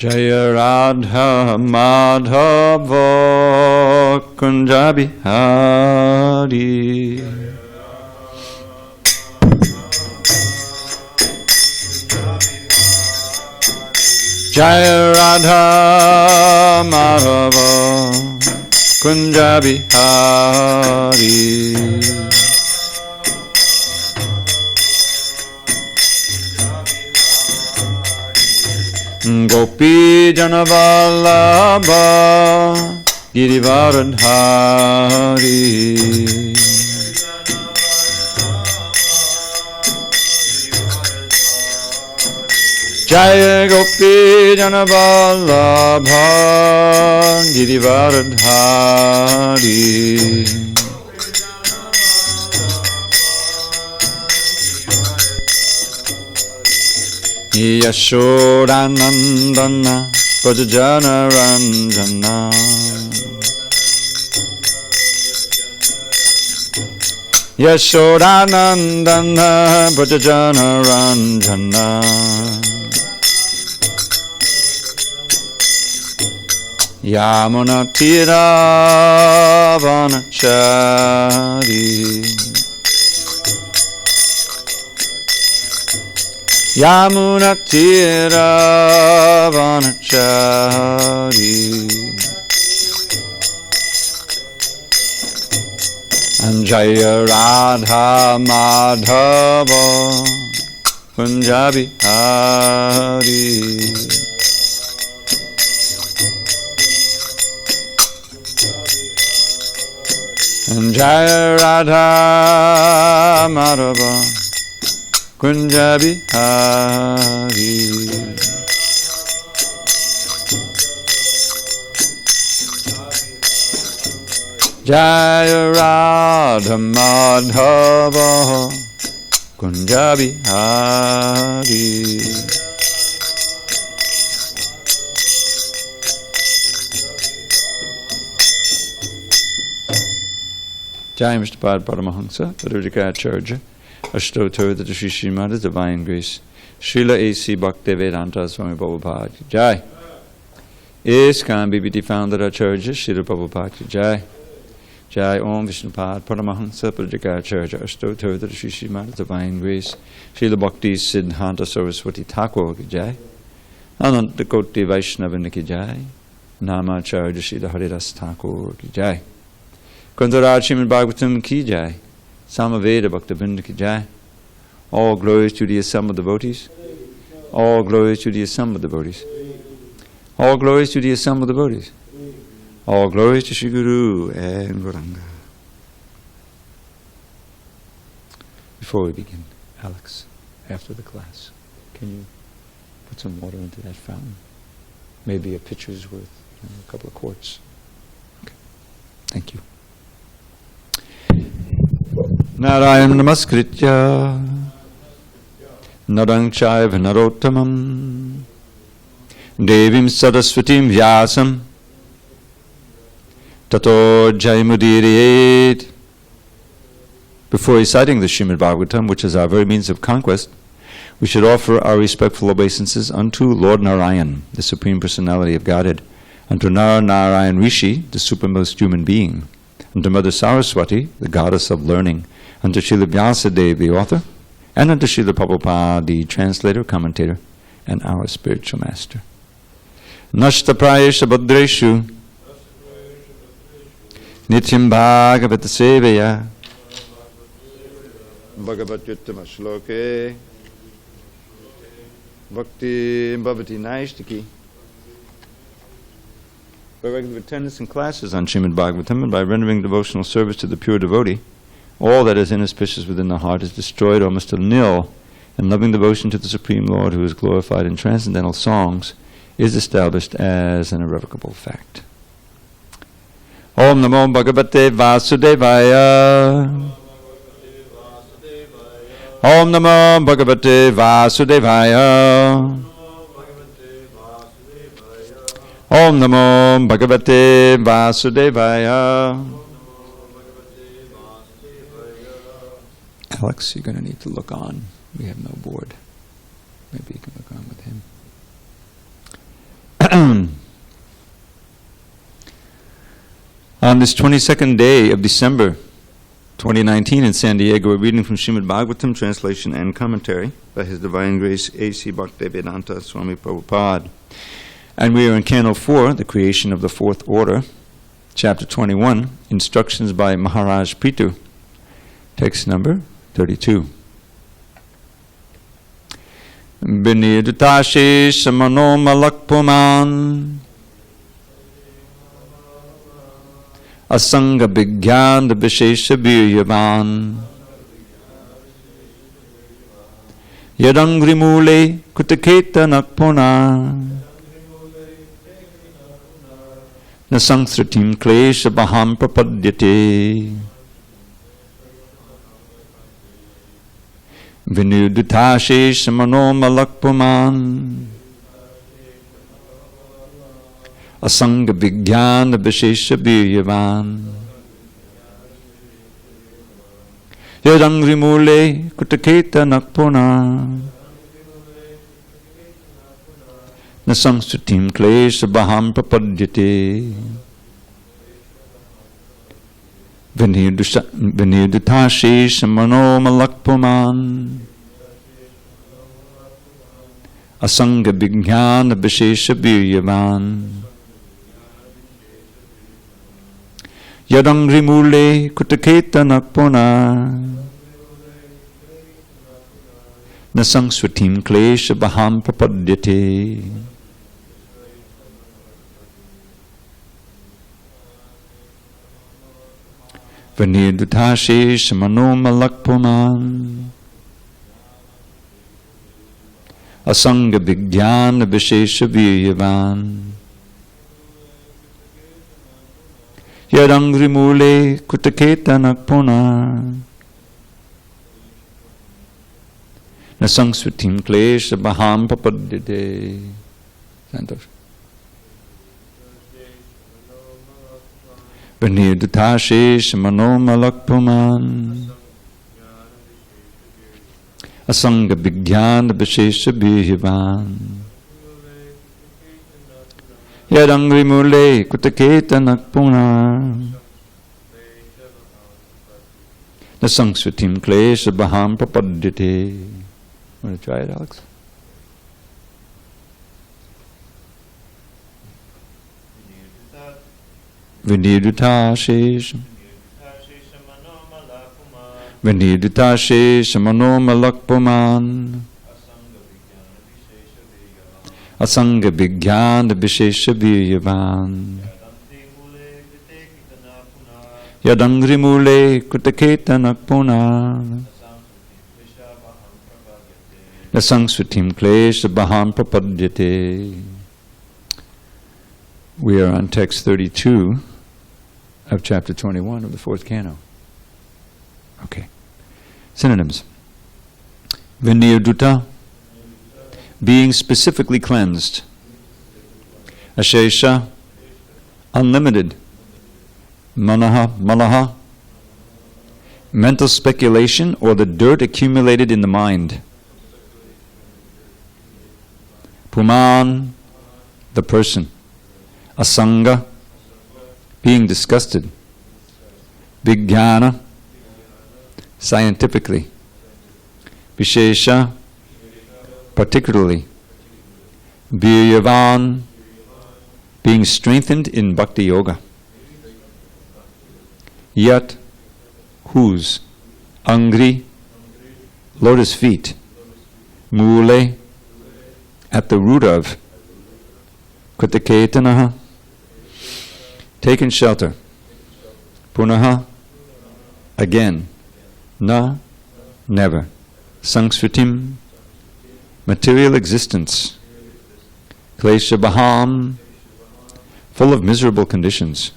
Jaya Radha Madhava Kunja Bihari. Jaya Radha Madhava Kunja Bihari. Gopi Janavallabha Girivaradhari. Jaya Gopi Janavallabha Girivaradhari. Yashodanandana Prajajana Ranjana. Yashodanandana Prajajana Ranjana. Yamuna Tira Vanachari. Yamuna Tira Vanachari. Anjaya Radha Madhava Kunja Bihari. Anjaya Radha Madhava Kunja Bihari. Jaya Radha Madhava Kunja Bihari. Jai Mr. Pad Paramahansa, Rudikacharya, Ashtotar, the Shri Srimad Divine Grace, Srila A.C. Bhaktivedanta Swami Prabhupada Jai. ISKCON BBT founder Acharya Srila Prabhupada Jai. Jai Om Vishnupad Paramahansa Pradikacharya Ashtotar, the Shri Srimad Divine Grace, Srila Bhakti Siddhanta Saraswati Thakur Jai. Ananta Koti Vaishnava Ki Jai. Namacharya Srila Haridas Thakur Jai. Kundaraj Srimad Bhagavatam Ki Jai. Samaveda Bhaktivinoda Ki Jai. All glories to the assembled devotees. All glories to the assembled devotees. All glories to the assembled devotees. All glories to Shri Guru and Gauranga. Before we begin, Alex, after the class, can you put some water into that fountain? Maybe a pitcher's worth, a couple of quarts. Okay. Thank you. Narayam Namaskritya Narang Chaiva Narottamam Devim Saraswatim Vyasam Tato Jaimudiriyet. Before reciting the Srimad Bhagavatam, which is our very means of conquest, we should offer our respectful obeisances unto Lord Narayan, the Supreme Personality of Godhead, unto Narayan Rishi, the supermost human being, unto Mother Saraswati, the goddess of learning, unto Srila Vyasadeva, the author, and unto Srila Prabhupada, the translator, commentator, and our spiritual master. Nashta prayesha bhadreshu nityam bhagavata sevaya bhagavatyuttama shloke bhakti bhavati naishtiki. By regular attendance in classes on Srimad Bhagavatam and by rendering devotional service to the pure devotee, all that is inauspicious within the heart is destroyed almost to nil, and loving devotion to the Supreme Lord, who is glorified in transcendental songs, is established as an irrevocable fact. Om Namo Bhagavate Vasudevaya. Om Namo Bhagavate Vasudevaya. Om Namo Bhagavate Vasudevaya. Alex, you're going to need to look on. We have no board. Maybe you can look on with him. On this 22nd day of December 2019 in SanDiego, we're reading from Srimad Bhagavatam, translation and commentary by His Divine Grace A.C. Bhaktivedanta Swami Prabhupada. And we are in Canto 4, the creation of the fourth order, chapter 21, instructions by Maharaj Prithu, text number 32. Vinirdutashe samano malakpuman asanga bigyan vishesha viryavan yadangrimule kutaketa nakpuna nasangsratim klesha baham prapadyate Vinudutashe samano malakpuman asanga vigyan vishesha viryavan yadangrimule kutaketa nakpuna nasangsratim klesha baham prapadyate Vinirdutashe samano malakpuman asanga vigyan vishesha viryavan yadangrimule kutaketa nakpuna nasangsvatim klesha baham prapadyate. Vinirdutashe samano malakpuman asanga vigyan vishesha viryavan yadangrimule kutaketa nakpuna nasangsvatim klesha baham prapadyate. Santosh. Vinirdutashe samano malakpuman asanga vigyan vishesha viryavan yadangrimule kutaketa nakpuna nasangsvatim klesha baham prapadyate. Want to try it, Alex? Vinirdutashe samano malakpuman asanga vigyan vishesha viryavan yadangrimule kutaketa nakpuna nasangsvatim klesha baham prapadyate. We are on text 32 of chapter 21 of the fourth canto. Okay. Synonyms. Vinirduta, being specifically cleansed. Ashesha, unlimited. Malaha, mental speculation or the dirt accumulated in the mind. Puman, the person. Asanga, being disgusted. Vijnana, scientifically. Vishesha, particularly. Viryavan, being strengthened in bhakti yoga. Yat, whose. Angri, lotus feet. Mule, at the root of. Kutaketanaha, taken shelter. Punaha, again. Na, never. Sangsvatim, material existence. Klesha baham, full of miserable conditions.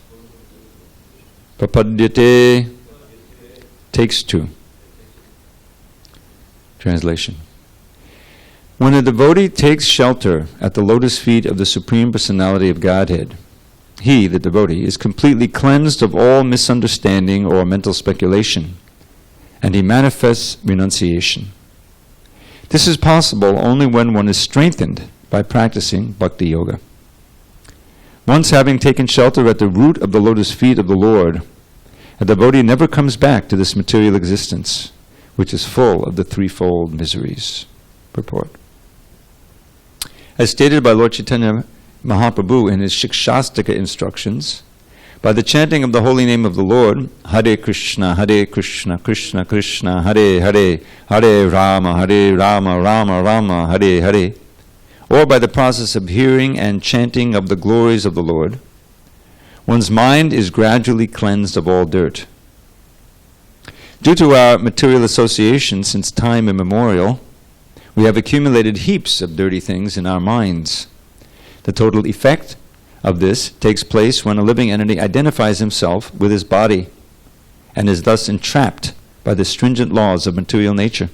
Prapadyate, takes to. Translation. When a devotee takes shelter at the lotus feet of the Supreme Personality of Godhead, he, the devotee, is completely cleansed of all misunderstanding or mental speculation, and he manifests renunciation. This is possible only when one is strengthened by practicing bhakti yoga. Once having taken shelter at the root of the lotus feet of the Lord, a devotee never comes back to this material existence, which is full of the threefold miseries. Purport. As stated by Lord Chaitanya Mahaprabhu in his Shikshastika instructions, by the chanting of the holy name of the Lord, Hare Krishna, Krishna Krishna, Hare Hare, Hare Rama, Rama Rama, Hare Hare, or by the process of hearing and chanting of the glories of the Lord, one's mind is gradually cleansed of all dirt. Due to our material association since time immemorial, we have accumulated heaps of dirty things in our minds. The total effect of this takes place when a living entity identifies himself with his body and is thus entrapped by the stringent laws of material nature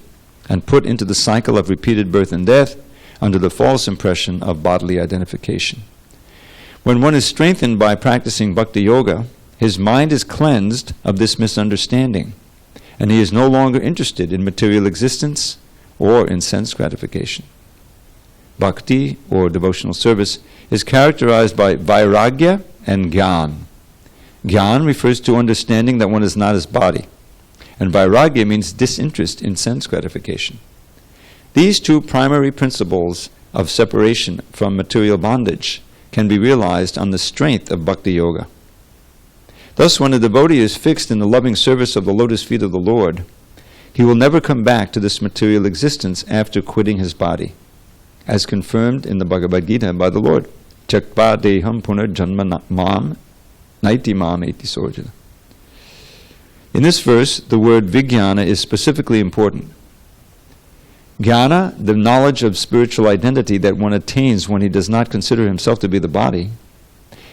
and put into the cycle of repeated birth and death under the false impression of bodily identification. When one is strengthened by practicing bhakti yoga, his mind is cleansed of this misunderstanding, and he is no longer interested in material existence or in sense gratification. Bhakti, or devotional service, is characterized by vairagya and gyan. Gyan refers to understanding that one is not his body, and vairagya means disinterest in sense gratification. These two primary principles of separation from material bondage can be realized on the strength of bhakti yoga. Thus, when a devotee is fixed in the loving service of the lotus feet of the Lord, he will never come back to this material existence after quitting his body, as confirmed in the Bhagavad Gita by the Lord. Chakva deham punar janma mam naiti mam eti sorjana. In this verse, the word vijnana is specifically important. Jnana, the knowledge of spiritual identity that one attains when he does not consider himself to be the body,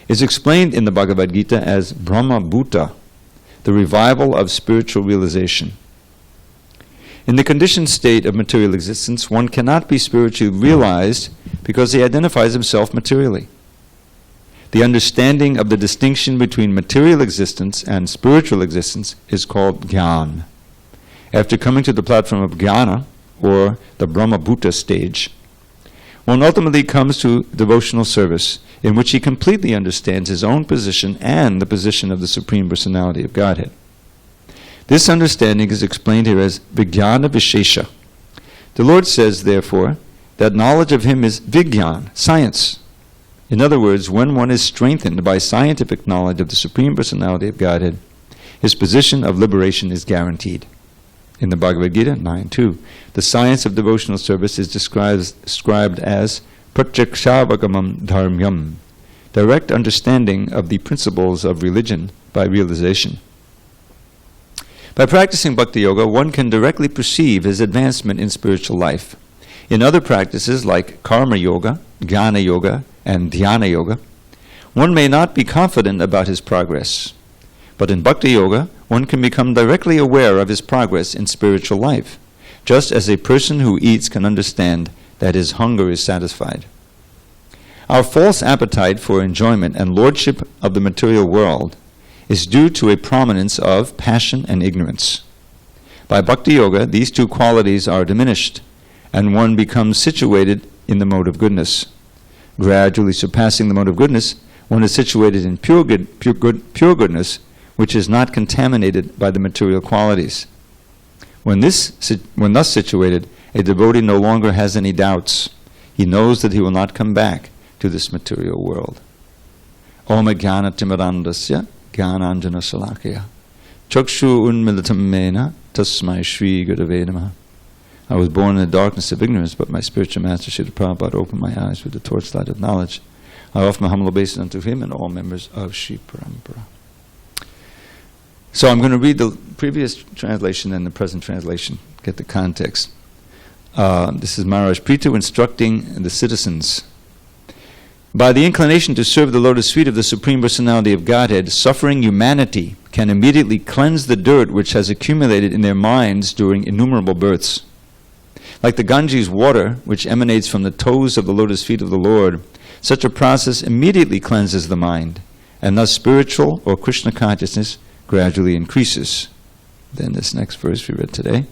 is explained in the Bhagavad Gita as Brahma Bhuta, the revival of spiritual realization. In the conditioned state of material existence, one cannot be spiritually realized because he identifies himself materially. The understanding of the distinction between material existence and spiritual existence is called jnana. After coming to the platform of jnana, or the Brahma Bhuta stage, one ultimately comes to devotional service, in which he completely understands his own position and the position of the Supreme Personality of Godhead. This understanding is explained here as Vijnana Vishesha. The Lord says, therefore, that knowledge of him is Vijnan, science. In other words, when one is strengthened by scientific knowledge of the Supreme Personality of Godhead, his position of liberation is guaranteed. In the Bhagavad Gita 9.2, the science of devotional service is described as Pratyakshavagaman dharmyam, direct understanding of the principles of religion by realization. By practicing bhakti yoga, one can directly perceive his advancement in spiritual life. In other practices like karma yoga, jnana yoga, and dhyana yoga, one may not be confident about his progress. But in bhakti yoga, one can become directly aware of his progress in spiritual life, just as a person who eats can understand that his hunger is satisfied. Our false appetite for enjoyment and lordship of the material world is due to a prominence of passion and ignorance. By bhakti yoga, these two qualities are diminished, and one becomes situated in the mode of goodness. Gradually surpassing the mode of goodness, one is situated in pure goodness, which is not contaminated by the material qualities. When thus situated, a devotee no longer has any doubts. He knows that he will not come back to this material world. Om jnana timirandasya jnananjana salakaya chakshu unmilitam mena tasmai shri gurave namaha. I was born in the darkness of ignorance, but my spiritual master Srila Prabhupada opened my eyes with the torchlight of knowledge. I offer my humble obeisance unto him and all members of Shri Parampara. So I'm going to read the previous translation and the present translation, get the context. This is Maharaj Prithu instructing the citizens. By the inclination to serve the lotus feet of the Supreme Personality of Godhead, suffering humanity can immediately cleanse the dirt which has accumulated in their minds during innumerable births. Like the Ganges water, which emanates from the toes of the lotus feet of the Lord, such a process immediately cleanses the mind, and thus spiritual or Krishna consciousness gradually increases. Then this next verse we read today.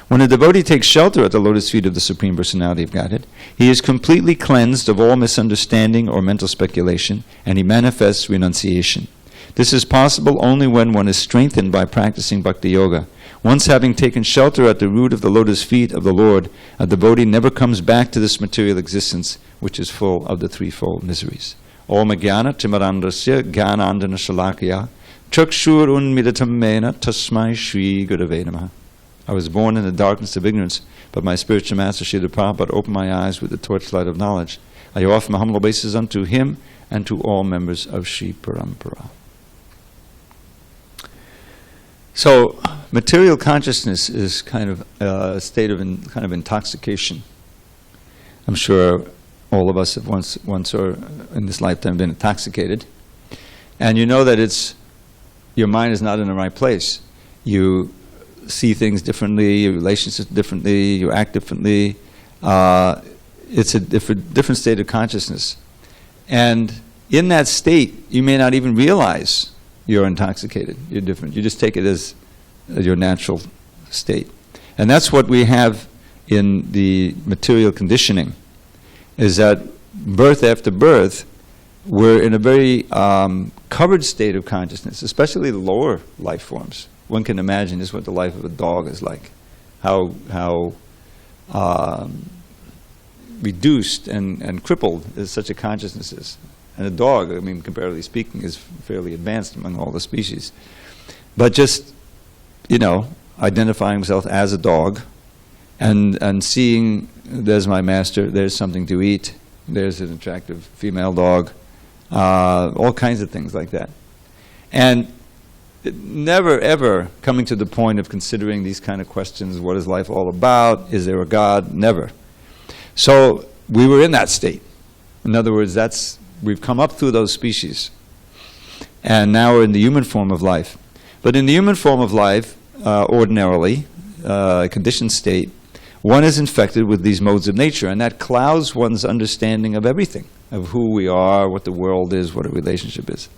When a devotee takes shelter at the lotus feet of the Supreme Personality of Godhead, he is completely cleansed of all misunderstanding or mental speculation, and he manifests renunciation. This is possible only when one is strengthened by practicing bhakti yoga. Once having taken shelter at the root of the lotus feet of the Lord, a devotee never comes back to this material existence, which is full of the threefold miseries. Om Jnana Timarandrasya Jnanandana Shalakya Chakshur Unmidatam Mena Tasmai Shri Gurave Namaha. I was born in the darkness of ignorance, but my spiritual master Srila Prabhupada opened my eyes with the torchlight of knowledge. I offer my humble obeisances unto him and to all members of Sri Parampara. So, material consciousness is kind of a state of kind of intoxication. I'm sure all of us have once or in this lifetime been intoxicated, and you know that your mind is not in the right place. You see things differently, your relationships differently, you act differently. It's a different state of consciousness, and in that state, you may not even realize you're intoxicated. You're different. You just take it as your natural state. And that's what we have in the material conditioning, is that birth after birth, we're in a very covered state of consciousness, especially the lower life forms. One can imagine this is what the life of a dog is like, how reduced and crippled is such a consciousness is. And a dog, I mean, comparatively speaking, is fairly advanced among all the species. But just, identifying himself as a dog and seeing, there's my master, there's something to eat, there's an attractive female dog, all kinds of things like that. And never, ever coming to the point of considering these kind of questions, what is life all about, is there a God, never. So we were in that state. In other words, we've come up through those species, and now we're in the human form of life. But in the human form of life, ordinarily, a conditioned state, one is infected with these modes of nature, and that clouds one's understanding of everything, of who we are, what the world is, what a relationship is.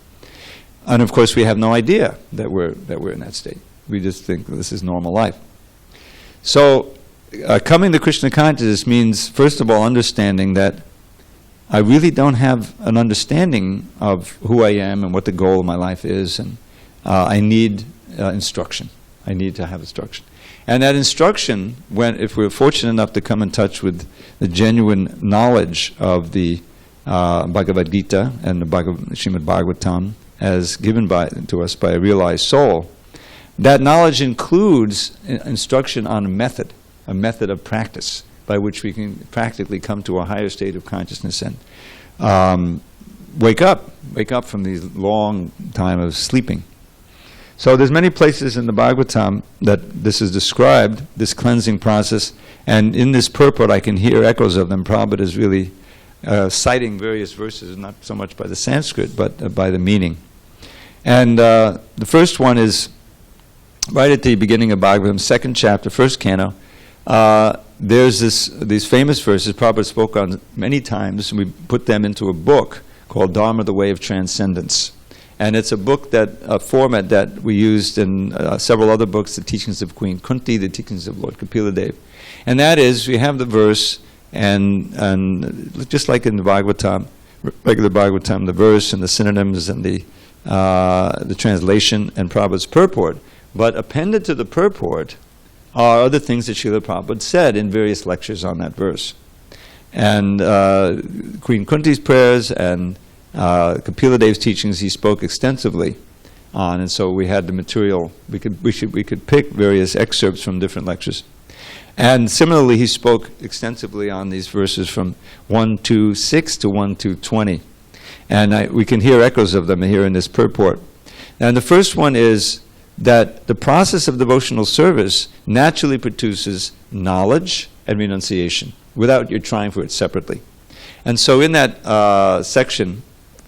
And of course, we have no idea that we're in that state. We just think this is normal life. So, coming to Krishna consciousness means, first of all, understanding that I really don't have an understanding of who I am and what the goal of my life is, and I need instruction. I need to have instruction. And that instruction, if we're fortunate enough to come in touch with the genuine knowledge of the Bhagavad Gita and the Srimad Bhagavatam as given to us by a realized soul, that knowledge includes instruction on a method of practice, by which we can practically come to a higher state of consciousness and wake up from the long time of sleeping. So there's many places in the Bhagavatam that this is described, this cleansing process, and in this purport I can hear echoes of them. Prabhupada is really citing various verses, not so much by the Sanskrit, but by the meaning. And the first one is right at the beginning of Bhagavatam, second chapter, first canto. There's these famous verses Prabhupada spoke on many times, and we put them into a book called Dharma, the Way of Transcendence. And it's a book a format that we used in several other books, the teachings of Queen Kunti, the teachings of Lord Kapila Dev. And that is, we have the verse, and just like in the Bhagavatam, regular Bhagavatam, the verse and the synonyms and the translation and Prabhupada's purport. But appended to the purport are other things that Srila Prabhupada said in various lectures on that verse. And Queen Kunti's prayers and Kapila Dev's teachings he spoke extensively on, and so we had the material. We could pick various excerpts from different lectures. And similarly, he spoke extensively on these verses from 1-6 to 1-20. And we can hear echoes of them here in this purport. And the first one is that the process of devotional service naturally produces knowledge and renunciation without your trying for it separately. And so in that section,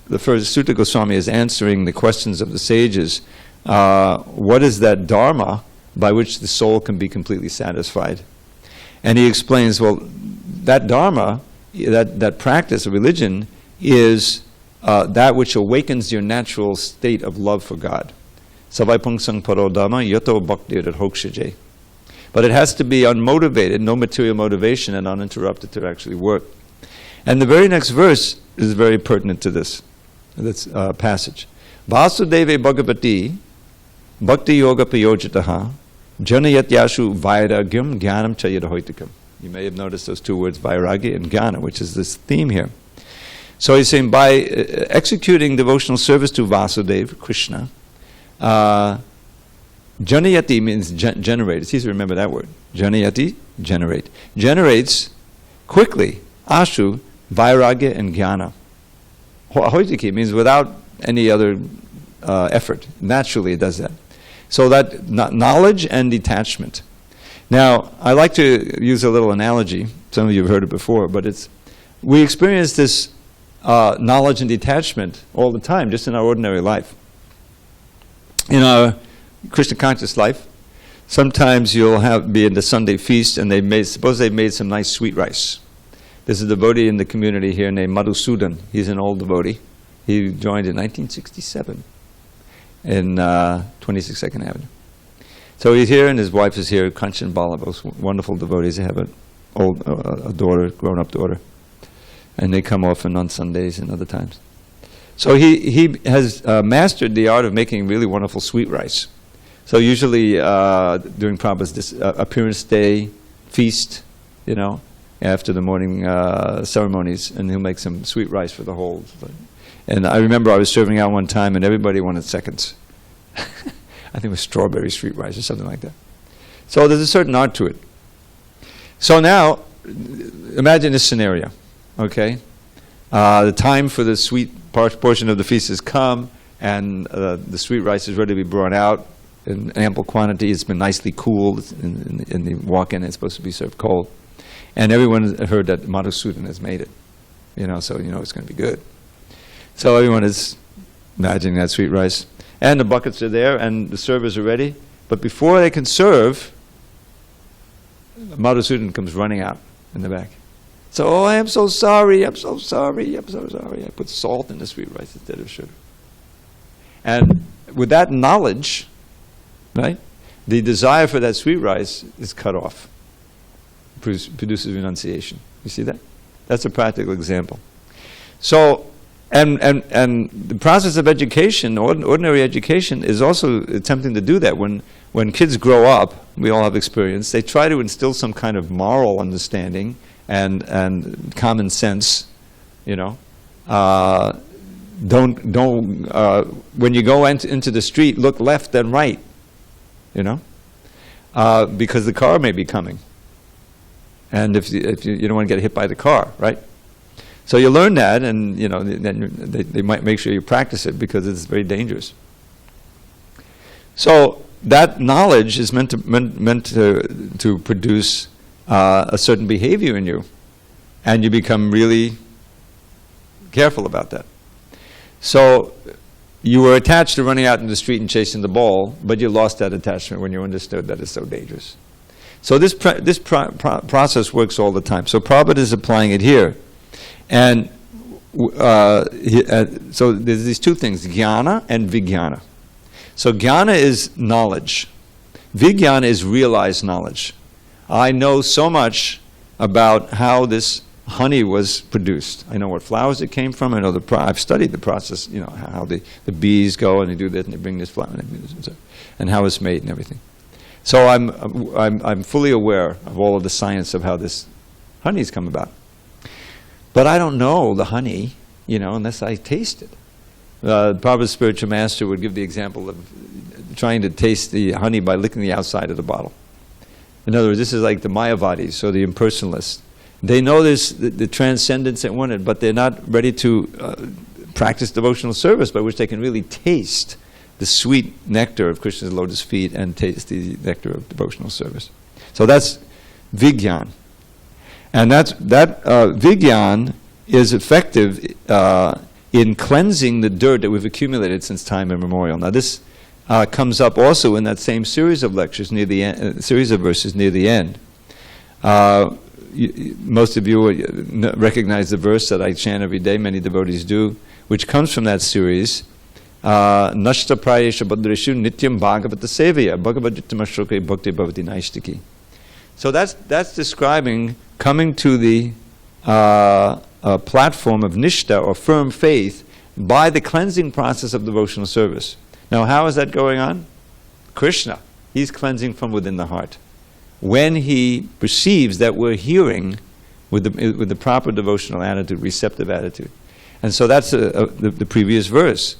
the first Sutta Goswami is answering the questions of the sages. What is that dharma by which the soul can be completely satisfied? And he explains, well, that dharma, that practice of religion, is that which awakens your natural state of love for God. Savai pungsang paro dhamma yato bhakti hokshaje. But it has to be unmotivated, no material motivation, and uninterrupted to actually work. And the very next verse is very pertinent to this passage. Vasudeve Bhagavati Bhakti Yoga Payojitaha Janayat Yashu Vairagyam Jnanam Chayadahoitikam. You may have noticed those two words, Vairagya and Jnana, which is this theme here. So he's saying by executing devotional service to Vasudeva, Krishna, Janayati means generate. It's easy to remember that word. Janayati, generate. Generates quickly, Ashu, Vairagya and Jnana. Hoitiki means without any other effort. Naturally it does that. So that knowledge and detachment. Now, I like to use a little analogy. Some of you have heard it before, but we experience this knowledge and detachment all the time, just in our ordinary life. In our Krishna conscious life, sometimes you'll be in the Sunday feast, and suppose they've made some nice sweet rice. There's a devotee in the community here named Madhusudan. He's an old devotee. He joined in 1967 in 26 2nd Avenue. So he's here, and his wife is here, Kanchan Bala, both wonderful devotees. They have a daughter, grown-up daughter. And they come often on Sundays and other times. So he has mastered the art of making really wonderful sweet rice. So usually during Prabhupada's appearance day, feast, after the morning ceremonies, and he'll make some sweet rice for the whole. And I remember I was serving out one time, and everybody wanted seconds. I think it was strawberry sweet rice or something like that. So there's a certain art to it. So now, imagine this scenario, okay? The time for the sweet portion of the feast has come, and the sweet rice is ready to be brought out in ample quantity. It's been nicely cooled in the walk-in. It's supposed to be served cold. And everyone heard that Madhusudan has made it, so it's going to be good. So everyone is imagining that sweet rice. And the buckets are there, and the servers are ready. But before they can serve, Madhusudan comes running out in the back. So, I am so sorry, I'm so sorry. I put salt in the sweet rice instead of sugar. And with that knowledge, right, the desire for that sweet rice is cut off. Produces renunciation. You see that? That's a practical example. So, and the process of education, ordinary education, is also attempting to do that. When kids grow up, we all have experience, they try to instill some kind of moral understanding and common sense, Don't when you go into the street, look left and right, because the car may be coming. And if you don't want to get hit by the car, right? So you learn that, and then they might make sure you practice it because it's very dangerous. So that knowledge is meant to produce a certain behavior in you, and you become really careful about that. So you were attached to running out in the street and chasing the ball, but you lost that attachment when you understood that it's so dangerous. So this process works all the time. So Prabhupada is applying it here. And so there's these two things, jnana and vijnana. So jnana is knowledge. Vijnana is realized knowledge. I know so much about how this honey was produced. I know what flowers it came from. I know I've studied the process, how the bees go and they do this and they bring this flower and how it's made and everything. So I'm fully aware of all of the science of how this honey's come about. But I don't know the honey, unless I taste it. Prabhupada's spiritual master would give the example of trying to taste the honey by licking the outside of the bottle. In other words, this is like the Mayavadis, or the impersonalists. They know there's the transcendence they wanted, but they're not ready to practice devotional service by which they can really taste the sweet nectar of Krishna's lotus feet and taste the nectar of devotional service. So that's Vijnana. And that Vijnana is effective in cleansing the dirt that we've accumulated since time immemorial. Now this comes up also in that same series of lectures near the end, series of verses near the end. Most of you recognize the verse that I chant every day, many devotees do, which comes from that series. Nashta prayesha badreshu nityam bhagavata sevaya bhagavadittamashroke bhakti bhavati naishtiki. So that's describing coming to the platform of nishta, or firm faith, by the cleansing process of devotional service. Now, how is that going on? Krishna, he's cleansing from within the heart. When he perceives that we're hearing with the proper devotional attitude, receptive attitude. And so that's the previous verse.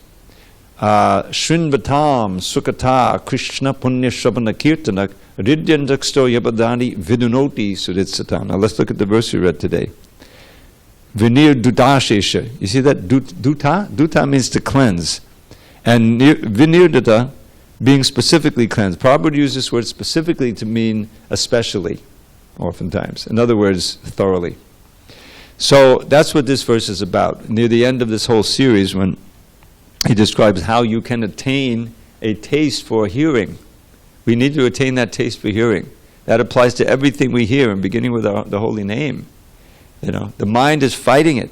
Shrinvatam sukata Krishna punya shabana kirtanak ridyandaksto yabadani vidunoti suritsatam. Now let's look at the verse we read today. Vinir dudashesha. You see that? Duta? Duta means to cleanse. And vinir duta, being specifically cleansed. Prabhupada uses this word specifically to mean especially, oftentimes. In other words, thoroughly. So that's what this verse is about. Near the end of this whole series, when he describes how you can attain a taste for hearing. We need to attain that taste for hearing. That applies to everything we hear, and beginning with the holy name. You know, the mind is fighting it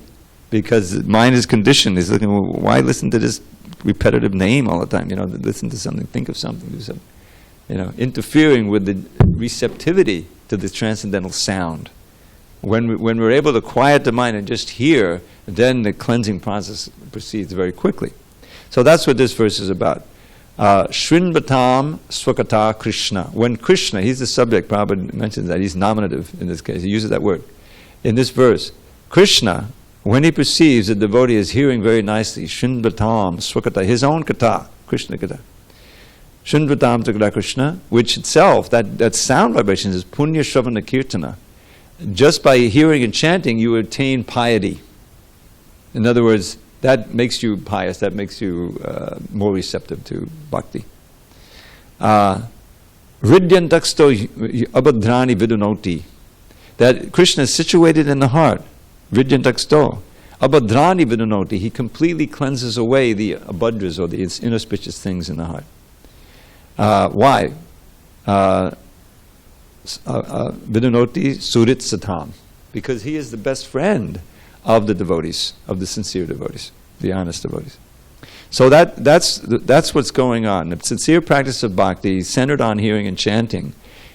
because the mind is conditioned. It's looking, well, why listen to this repetitive name all the time? You know, listen to something, think of something, do something. You know, interfering with the receptivity to the transcendental sound. When we're able to quiet the mind and just hear, then the cleansing process proceeds very quickly. So that's what this verse is about. Shrinvatam swakata Krishna. When Krishna, he's the subject, Prabhupada mentions that, he's nominative in this case, he uses that word. In this verse, Krishna, when he perceives the devotee is hearing very nicely, Shrinvatam swakata, his own kata, Krishna kata. Shrinvatam swakata Krishna, which itself, that sound vibration is punya shravana kirtana. Just by hearing and chanting, you attain piety. In other words, that makes you pious, that makes you more receptive to bhakti. Ridyantaksto abhadrani vidunoti. That Krishna is situated in the heart. Ridyantaksto abhadrani vidunoti. He completely cleanses away the abhadras, or the inauspicious things in the heart. Why? Vidunoti surit satam. Because he is the best friend of the devotees, of the sincere devotees, the honest devotees. So that's what's going on. The sincere practice of bhakti, centered on hearing and chanting,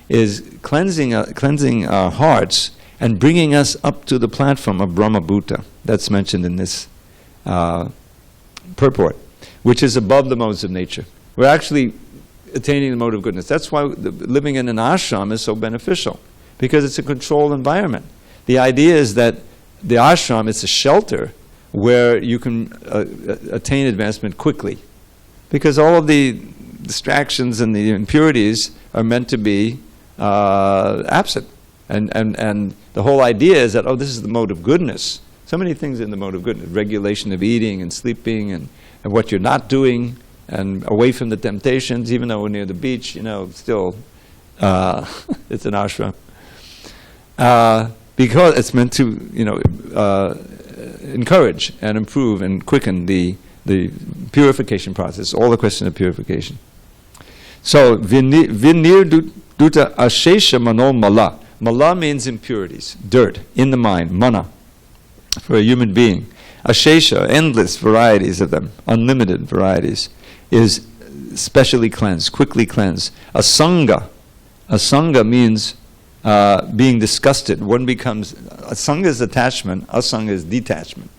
is cleansing our hearts and bringing us up to the platform of Brahma Bhuta. That's mentioned in this purport, which is above the modes of nature. We're actually attaining the mode of goodness. That's why living in an ashram is so beneficial, because it's a controlled environment. The idea is that the ashram is a shelter where you can attain advancement quickly, because all of the distractions and the impurities are meant to be absent. And the whole idea is that, this is the mode of goodness. So many things in the mode of goodness: regulation of eating and sleeping, and what you're not doing, and away from the temptations. Even though we're near the beach, still it's an ashram. Because it's meant to, encourage and improve and quicken the purification process, all the question of purification. So, vinir duta ashesha mano mala. Mala means impurities, dirt, in the mind, mana, for a human being. Ashesha, endless varieties of them, unlimited varieties, is specially cleansed, quickly cleansed. Asanga means being disgusted. One becomes, asanga is attachment, asanga is detachment.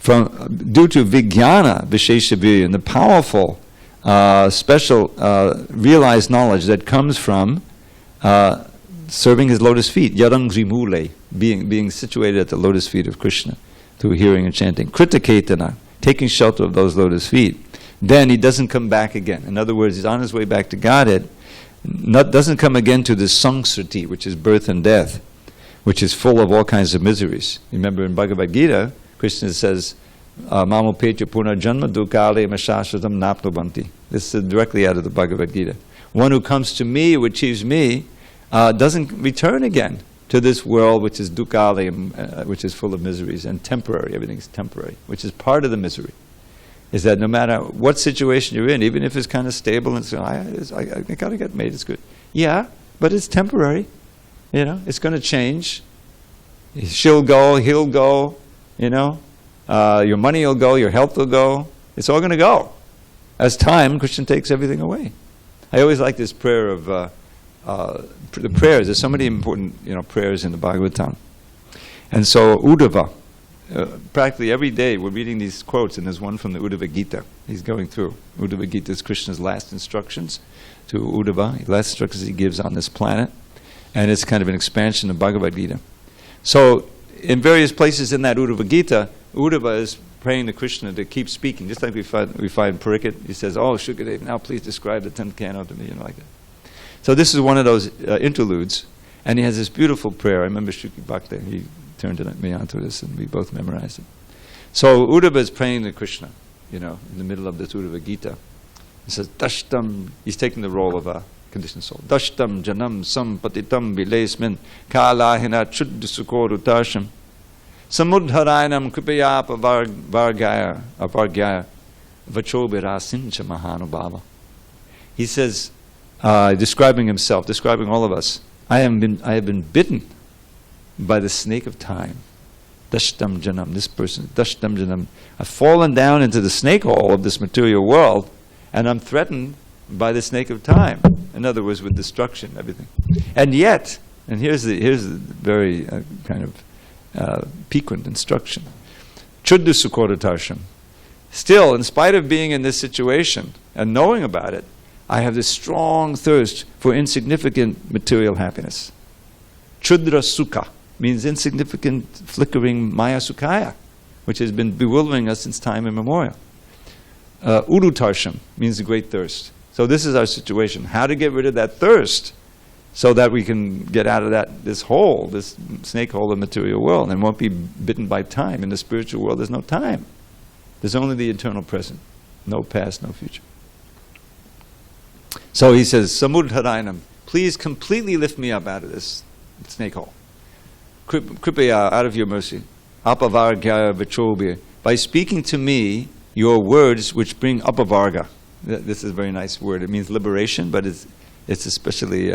Due to vijnana, vishesha virya, the powerful, special, realized knowledge that comes from serving his lotus feet, yarangri mule, being situated at the lotus feet of Krishna, through hearing and chanting. Kritaketana, taking shelter of those lotus feet. Then he doesn't come back again. In other words, he's on his way back to Godhead. Doesn't come again to the sangsriti, which is birth and death, which is full of all kinds of miseries. Remember in Bhagavad Gita, Krishna says, Mamopecha purna janma dukale mashashratam napnobanti. This is directly out of the Bhagavad Gita. One who comes to me, who achieves me, doesn't return again to this world which is dukale, which is full of miseries and temporary. Everything's temporary, which is part of the misery. Is that no matter what situation you're in, even if it's kind of stable and so, I got to get made, it's good. Yeah, but it's temporary. It's going to change. She'll go, he'll go, your money will go, your health will go. It's all going to go. As time, Krishna takes everything away. I always like this prayer of the prayers. There's so many important, prayers in the Bhagavatam. And so Uddhava, practically every day we're reading these quotes, and there's one from the Uddhava Gita. He's going through. Uddhava Gita is Krishna's last instructions to Uddhava, the last instructions he gives on this planet. And it's kind of an expansion of Bhagavad Gita. So in various places in that Uddhava Gita, Uddhava is praying to Krishna to keep speaking, just like we find Pariksit. He says, "Oh, Shukadev, now please describe the 10th canto to me," like that. So this is one of those interludes, and he has this beautiful prayer. I remember Shuki Bhakta, he turned me onto this, and we both memorized it. So Uddhava is praying to Krishna, in the middle of this Uddhava Gita. He says, "Dashtam," he's taking the role of a conditioned soul. "Dashtam janam sampatitam vilesmin kalahina chuddasukorutasham samudharayanam kripayapa vargaya vachobirasincha mahanubhava." He says, describing himself, describing all of us, I have been bitten by the snake of time. Dashtam janam, this person, Dashtam janam. I've fallen down into the snake hole of this material world, and I'm threatened by the snake of time. In other words, with destruction, everything. And yet, and here's the very kind of piquant instruction. Chuddu sukoratasham. Still, in spite of being in this situation and knowing about it, I have this strong thirst for insignificant material happiness. Chudra sukha means insignificant, flickering maya sukhaya, which has been bewildering us since time immemorial. Udutarsham means a great thirst. So this is our situation. How to get rid of that thirst so that we can get out of this hole, this snake hole of the material world, and won't be bitten by time. In the spiritual world, there's no time. There's only the eternal present. No past, no future. So he says, Samudharayanam, please completely lift me up out of this snake hole. Kripaya, out of your mercy. Apavargaya vachobya, by speaking to me your words which bring apavarga. This is a very nice word. It means liberation, but it's especially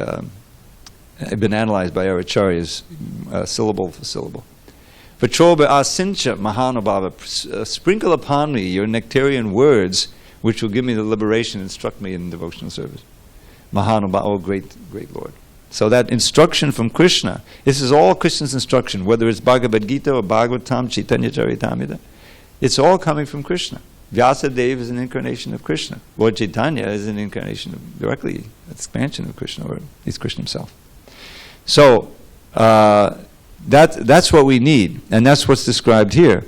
been analyzed by our acharyas, syllable for syllable. Vachobya asincha mahanubhava, sprinkle upon me your nectarian words which will give me the liberation, instruct me in devotional service. Mahanubhava, oh great Lord. So that instruction from Krishna, this is all Krishna's instruction, whether it's Bhagavad Gita or Bhagavatam, Chaitanya Charitamrita, it's all coming from Krishna. Vyasadeva is an incarnation of Krishna. Lord Chaitanya is an incarnation of, directly, expansion of Krishna, or he's Krishna himself. So, that's what we need, and that's what's described here.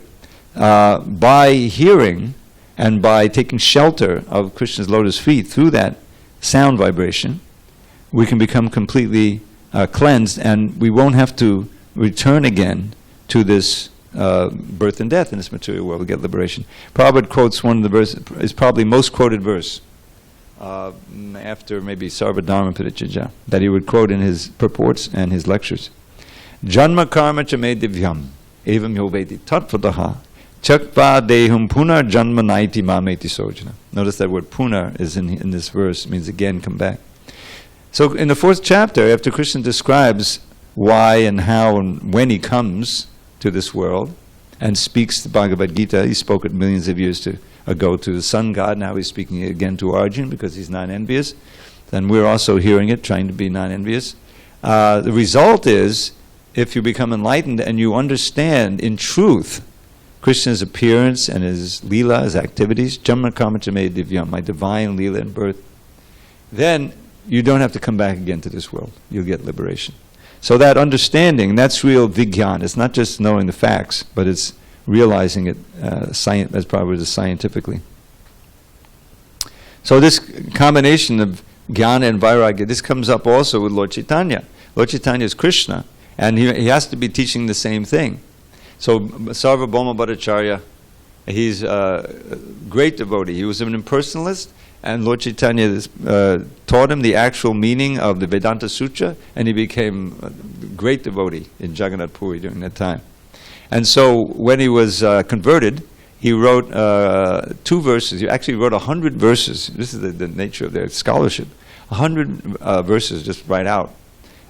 By hearing and by taking shelter of Krishna's lotus feet through that sound vibration, we can become completely cleansed, and we won't have to return again to this birth and death in this material world. We get liberation. Prabhupada quotes one of the verses, is probably most quoted verse, after maybe Sarvadharma Parichaja, that he would quote in his purports and his lectures. Janma karma cha me divyam, evam yoveti tattvataha, chakva dehum punar janma naiti mameti sojana. Notice that word punar is in this verse, means again, come back. So in the 4th chapter, after Krishna describes why and how and when he comes to this world and speaks the Bhagavad Gita, he spoke it millions of years ago to the sun god, now he's speaking again to Arjuna because he's non-envious, and we're also hearing it, trying to be non-envious. The result is, if you become enlightened and you understand in truth Krishna's appearance and his lila, his activities, Jamma Kamachame Divyam, my divine lila and birth, then you don't have to come back again to this world. You'll get liberation. So that understanding, that's real vigyan. It's not just knowing the facts, but it's realizing it as Prabhupada is scientifically. So this combination of jnana and vairagya, this comes up also with Lord Chaitanya. Lord Chaitanya is Krishna, and he has to be teaching the same thing. So Sarvabhauma Bhattacharya, he's a great devotee. He was an impersonalist, and Lord Chaitanya taught him the actual meaning of the Vedanta Sutra, and he became a great devotee in Jagannath Puri during that time. And so when he was converted, he wrote 2 verses. He actually wrote 100 verses. This is the nature of their scholarship. 100 verses just right out.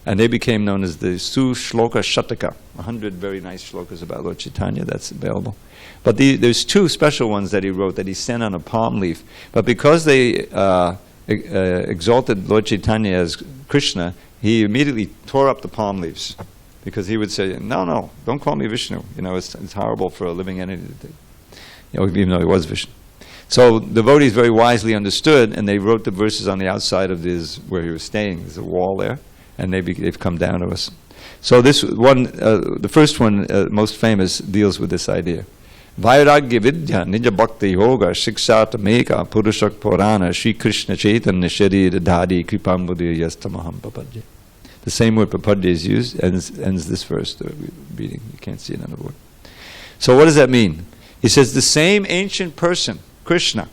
And they became known as the Su-Shloka Shataka, 100 very nice shlokas about Lord Chaitanya, that's available. But there's 2 special ones that he wrote that he sent on a palm leaf. But because they exalted Lord Chaitanya as Krishna, he immediately tore up the palm leaves, because he would say, no, don't call me Vishnu. It's horrible for a living entity to, even though he was Vishnu. So devotees very wisely understood, and they wrote the verses on the outside of where he was staying. There's a wall there, and they've come down to us. So this one, the first one, most famous, deals with this idea. Vairagya vidya nija bhakti yoga shiksata meka purushak purana Shri Krishna chaitanya sharira dhadi kripambudya yastamaham papadya. The same word papadya is used, ends this verse, the reading. You can't see another word. So what does that mean? He says the same ancient person, Krishna,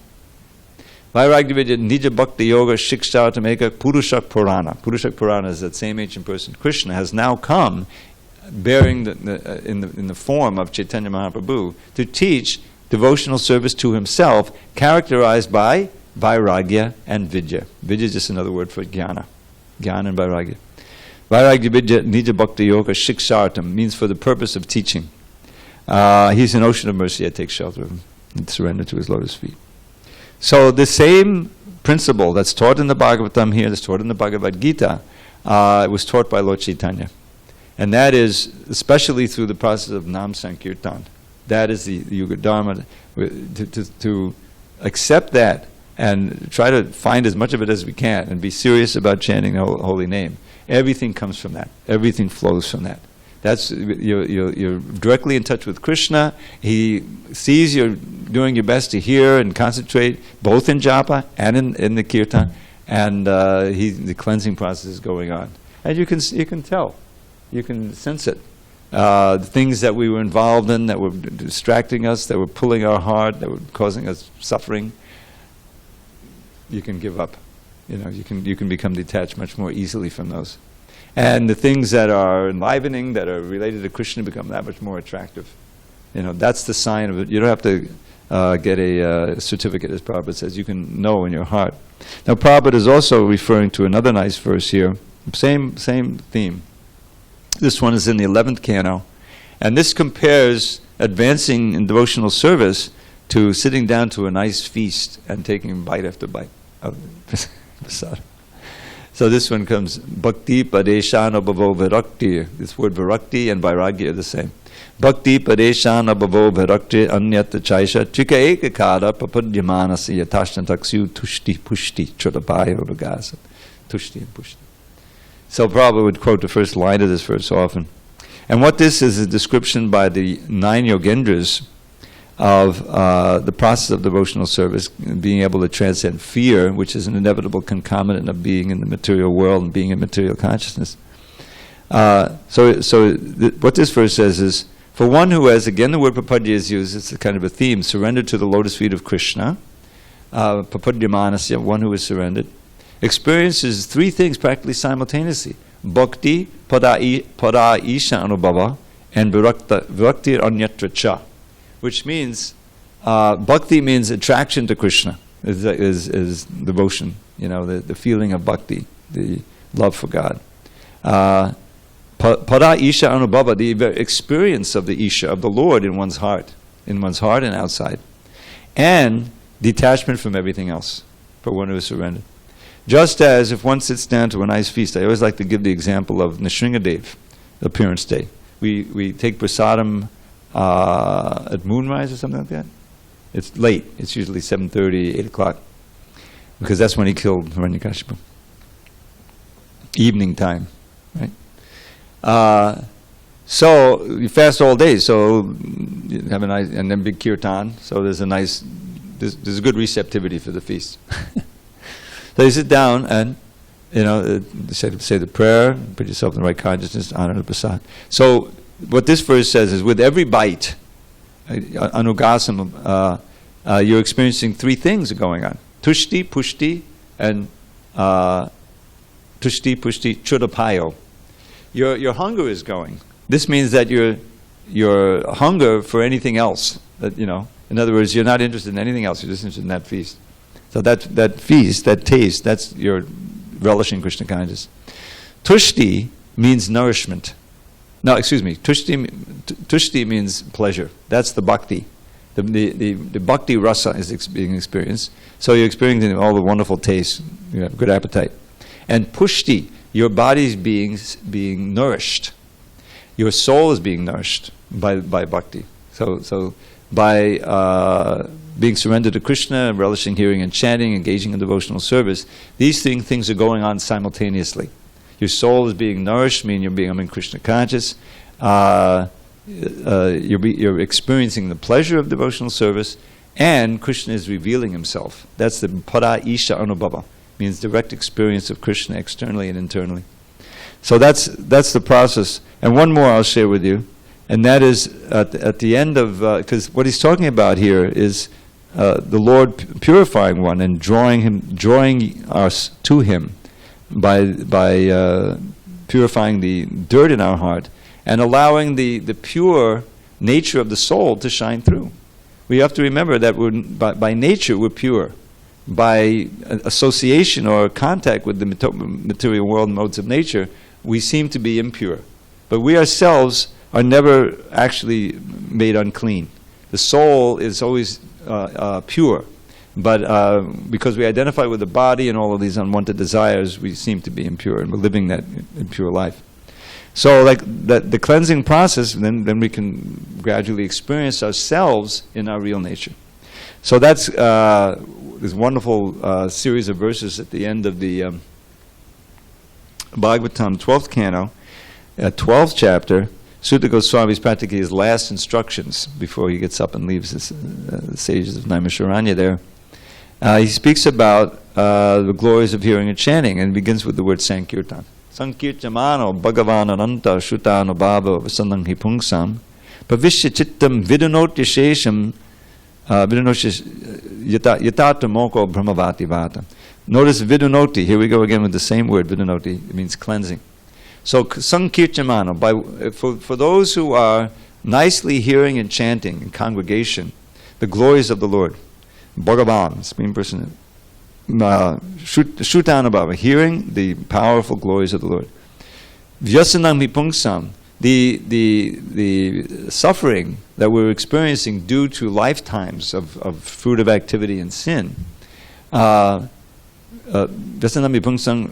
Vairagya vidya nija bhakti yoga shiksata meka purushak purana. Purushak purana is that same ancient person, Krishna, has now come bearing in the form of Chaitanya Mahaprabhu to teach devotional service to himself, characterized by vairagya and vidya. Vidya is just another word for jnana. Jnana and vairagya. Vairagya vidya nija bhakti yoga shiksartam means for the purpose of teaching. He's an ocean of mercy. I take shelter of him and surrender to his lotus feet. So the same principle that's taught in the Bhagavatam here, that's taught in the Bhagavad Gita, was taught by Lord Chaitanya. And that is, especially through the process of Nam Sankirtan, that is the Yuga Dharma, to accept that and try to find as much of it as we can and be serious about chanting the holy name. Everything comes from that. Everything flows from that. That's you're directly in touch with Krishna. He sees you're doing your best to hear and concentrate, both in japa and in the kirtan, and the cleansing process is going on. And you can tell. You can sense it. The things that we were involved in, that were distracting us, that were pulling our heart, that were causing us suffering, you can give up. You can become detached much more easily from those. And the things that are enlivening, that are related to Krishna, become that much more attractive. That's the sign of it. You don't have to get a certificate, as Prabhupada says. You can know in your heart. Now, Prabhupada is also referring to another nice verse here. Same theme. This one is in the 11th canto, and this compares advancing in devotional service to sitting down to a nice feast and taking bite after bite of prasad. So this one comes, Bhakti padeshana bhavo virakti. This word virakti and vairagya are the same. Bhakti padeshana bhavo virakti anyata chaisha chika ekakada papadyamanasi yatashna taksu tushti pushti chodapaya ragasa. Tushti and pushti. So Prabhupada would quote the first line of this verse often. And what this is a description by the 9 yogendras of the process of devotional service, being able to transcend fear, which is an inevitable concomitant of being in the material world and being in material consciousness. What this verse says is, for one who has, again the word papadya is used, it's a kind of a theme, surrendered to the lotus feet of Krishna, papadyamanasya, one who is surrendered, experiences 3 things practically simultaneously: bhakti, pada isha anubhava, and virakti anyatra cha. Which means, bhakti means attraction to Krishna, is devotion, the feeling of bhakti, the love for God. Pada isha anubhava, the experience of the isha, of the Lord in one's heart and outside. And detachment from everything else, for one who is surrendered. Just as if one sits down to a nice feast, I always like to give the example of Nrsingadev, appearance day. We take prasadam at moonrise or something like that. It's late. It's usually 7:30, 8 o'clock, because that's when he killed Hiranyakashipu. Evening time, right? So you fast all day. So you have a nice, and then big kirtan. So there's a good receptivity for the feast. So you sit down and, say the prayer, put yourself in the right consciousness, honor the prasad. So what this verse says is, with every bite, anugasam, you're experiencing 3 things going on: tushti, pushti, and tushti, pushti, chudapayo. Your hunger is going. This means that your hunger for anything else, in other words, you're not interested in anything else. You're just interested in that feast. So that feast, that taste, that's your relishing Krishna consciousness. Tushti means nourishment. No, excuse me. Tushti means pleasure. That's the bhakti. The bhakti rasa is being experienced. So you're experiencing all the wonderful tastes. You have good appetite. And pushti, your body is being nourished. Your soul is being nourished by bhakti. So by being surrendered to Krishna, relishing hearing and chanting, engaging in devotional service, these things are going on simultaneously. Your soul is being nourished, meaning you're becoming Krishna conscious. You're experiencing the pleasure of devotional service, and Krishna is revealing himself. That's the para isha anubhava, means direct experience of Krishna externally and internally. So that's the process. And one more I'll share with you, and that is at the end of, because what he's talking about here is the Lord purifying one and drawing us to Him by purifying the dirt in our heart and allowing the pure nature of the soul to shine through. We have to remember that by nature we're pure. By association or contact with the material world modes of nature, we seem to be impure. But we ourselves are never actually made unclean. The soul is always pure. But because we identify with the body and all of these unwanted desires, we seem to be impure, and we're living that impure life. So like the cleansing process, then we can gradually experience ourselves in our real nature. So that's this wonderful series of verses at the end of the Bhagavatam, 12th canto, 12th chapter. Sutta Goswami is practically his last instructions before he gets up and leaves the sages of Naimisharanya there. He speaks about the glories of hearing and chanting, and begins with the word Sankirtan. Sankirtamano bhagavan ananta shutano bhava vasandang hipungsam pavishya chittam vidunotya shesham yatata moko brahmavati vata. Notice vidunoti, here we go again with the same word, vidunoti, it means cleansing. So sankirtamano, for those who are nicely hearing and chanting in congregation the glories of the Lord, Bhagavan, Supreme Person, Shrutanabhava, hearing the powerful glories of the Lord. Vyasanam hipungsam, the suffering that we're experiencing due to lifetimes of fruitive activity and sin. Vyasanam hipungsam,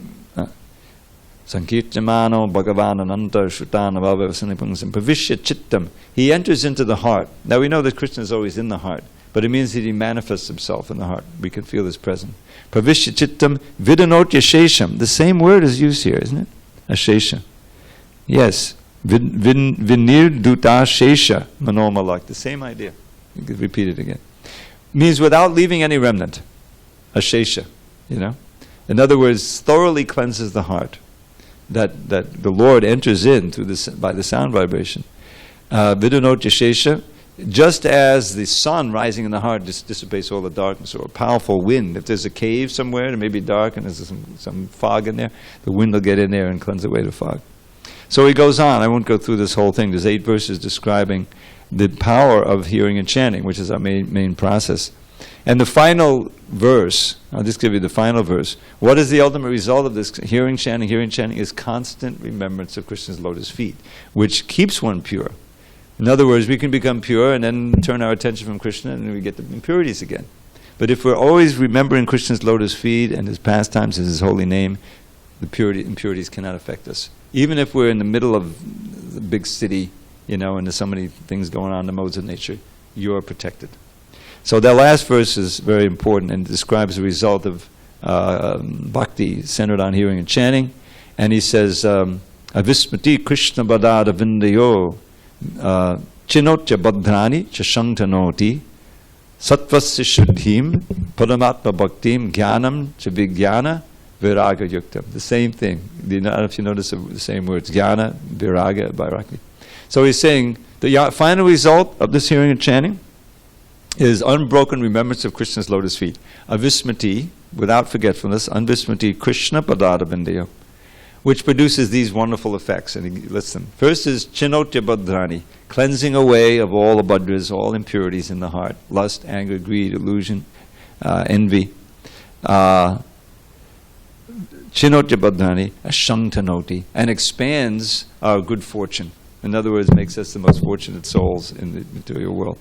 Sankirtamano Bhagavan Ananta Shrutanabhava Vyasanam hipungsam, Pavishya chittam, he enters into the heart. Now we know that Krishna is always in the heart, but it means that he manifests himself in the heart. We can feel his presence. Pravishya chittam vidunotya shesham. The same word is used here, isn't it? Ashesha. Yes. Vinirduta shesha manomalak. The same idea. You could repeat it again. Means without leaving any remnant. Ashesha. You know? In other words, thoroughly cleanses the heart. That the Lord enters in through this by the sound vibration. Vidunotya shesha. Just as the sun rising in the heart dissipates all the darkness, or a powerful wind. If there's a cave somewhere, it may be dark and there's some fog in there, the wind will get in there and cleanse away the fog. So he goes on. I won't go through this whole thing. There's 8 verses describing the power of hearing and chanting, which is our main process. And the final verse, I'll just give you the final verse. What is the ultimate result of this hearing, chanting? Hearing, chanting is constant remembrance of Krishna's lotus feet, which keeps one pure. In other words, we can become pure and then turn our attention from Krishna and we get the impurities again. But if we're always remembering Krishna's lotus feet and his pastimes and his holy name, the impurities cannot affect us. Even if we're in the middle of the big city, and there's so many things going on in the modes of nature, you are protected. So that last verse is very important and describes the result of bhakti centered on hearing and chanting. And he says, Avismati Krishna Badada Vindayo Chinotya Badhrani Chashantanoti Sattvasya Shuddhim Paramatma Bhaktim Jnanam Chavigyana Viraga Yuktam. The same thing. I don't know if you notice the same words. Jnana, Viraga, Bhairagi. So he's saying the final result of this hearing and chanting is unbroken remembrance of Krishna's lotus feet. Avismati, without forgetfulness, Anvismati Krishna Padada Vindayo, which produces these wonderful effects. And he lists them. First is Chinotya Badhrani, cleansing away of all abhadras, all impurities in the heart, lust, anger, greed, illusion, envy. Chinotya Badhrani, Ashantanoti, and expands our good fortune. In other words, makes us the most fortunate souls in the material world.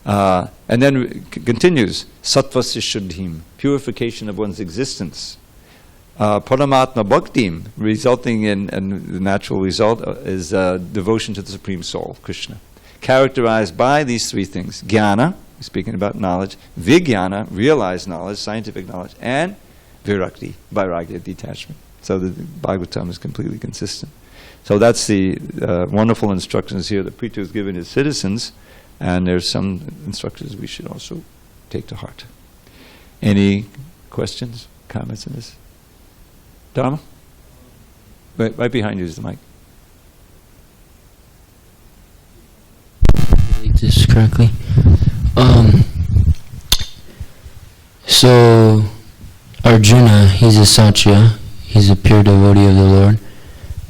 And then continues, sattvasya shuddhim, purification of one's existence. Paramatma bhaktim, resulting in, and the natural result is devotion to the Supreme Soul, Krishna. Characterized by these three things: jnana, speaking about knowledge; vijnana, realized knowledge, scientific knowledge; and virakti, vairagya, detachment. So the Bhagavatam is completely consistent. So that's the wonderful instructions here that Prithu has given his citizens, and there's some instructions we should also take to heart. Any questions, comments on this? Dharma? Right behind you is the mic. Read this correctly. So Arjuna, he's a Sattva, he's a pure devotee of the Lord.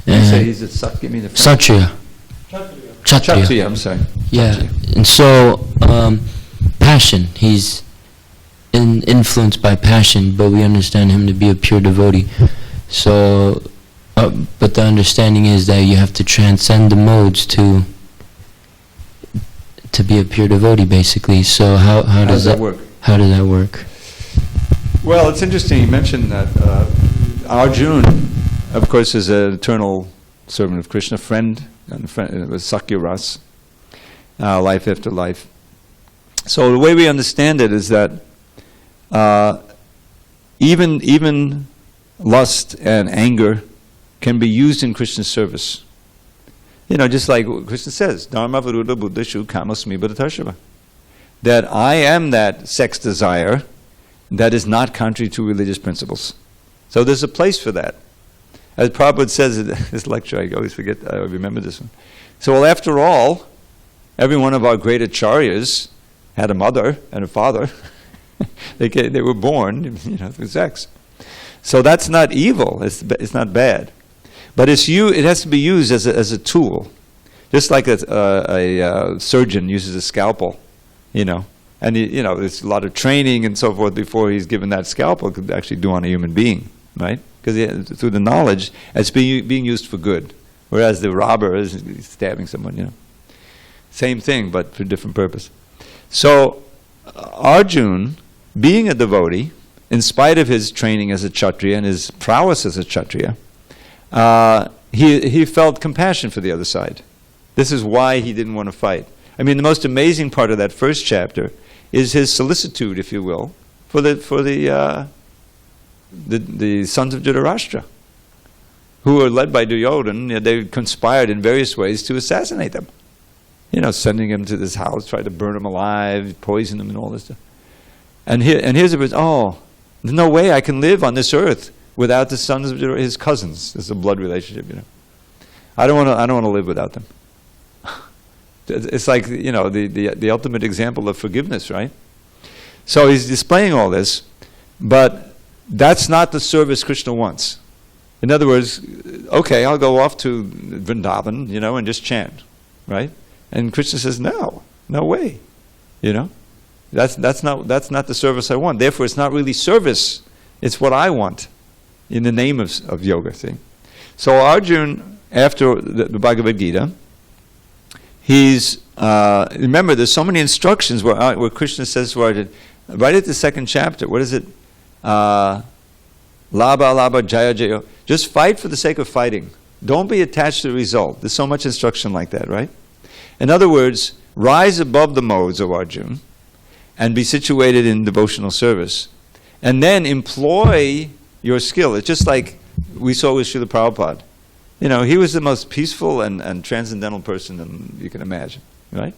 You say he's a Sat, give me the Kshatriya. Kshatriya, I'm sorry. Yeah, Kshatriya. and so passion, he's influenced by passion, but we understand him to be a pure devotee. So, but the understanding is that you have to transcend the modes to be a pure devotee, basically. So how does that work? How does that work? Well, it's interesting you mentioned that Arjuna, of course, is an eternal servant of Krishna, friend with Sakya Ras, life after life. So the way we understand it is that even lust and anger can be used in Krishna's service. You know, just like Krishna says, Dharma Varuddha Buddha Shu Kamasmi Bharatashava. That I am that sex desire that is not contrary to religious principles. So there's a place for that. As Prabhupada says in this lecture, I always forget, I remember this one. So, well, after all, every one of our great acharyas had a mother and a father. They were born, through sex. So that's not evil. It's not bad, but it has to be used as a tool, just like a surgeon uses a scalpel, and there's a lot of training and so forth before he's given that scalpel could actually do on a human being, right? Because through the knowledge, it's being used for good, whereas the robber is stabbing someone. Same thing, but for different purpose. So Arjuna, being a devotee, in spite of his training as a Kshatriya and his prowess as a Kshatriya, he felt compassion for the other side. This is why he didn't want to fight. I mean, the most amazing part of that first chapter is his solicitude, if you will, for the sons of Dhritarashtra, who were led by Duryodhana. They conspired in various ways to assassinate them. Sending him to this house, try to burn him alive, poison him, and all this stuff. And here's the verse, there's no way I can live on this earth without the sons of his cousins. This is a blood relationship, I don't want to live without them. It's like, the ultimate example of forgiveness, right? So he's displaying all this, but that's not the service Krishna wants. In other words, okay, I'll go off to Vrindavan, and just chant, right? And Krishna says, no way, That's not the service I want. Therefore, it's not really service. It's what I want in the name of yoga. See, so Arjuna, after the Bhagavad Gita, he's remember. There's so many instructions where Krishna says to Arjuna, right at the second chapter. What is it? Labha labha jaya jaya. Just fight for the sake of fighting. Don't be attached to the result. There's so much instruction like that, right? In other words, rise above the modes of Arjuna and be situated in devotional service. And then employ your skill. It's just like we saw with Srila Prabhupada. He was the most peaceful and transcendental person you can imagine, right?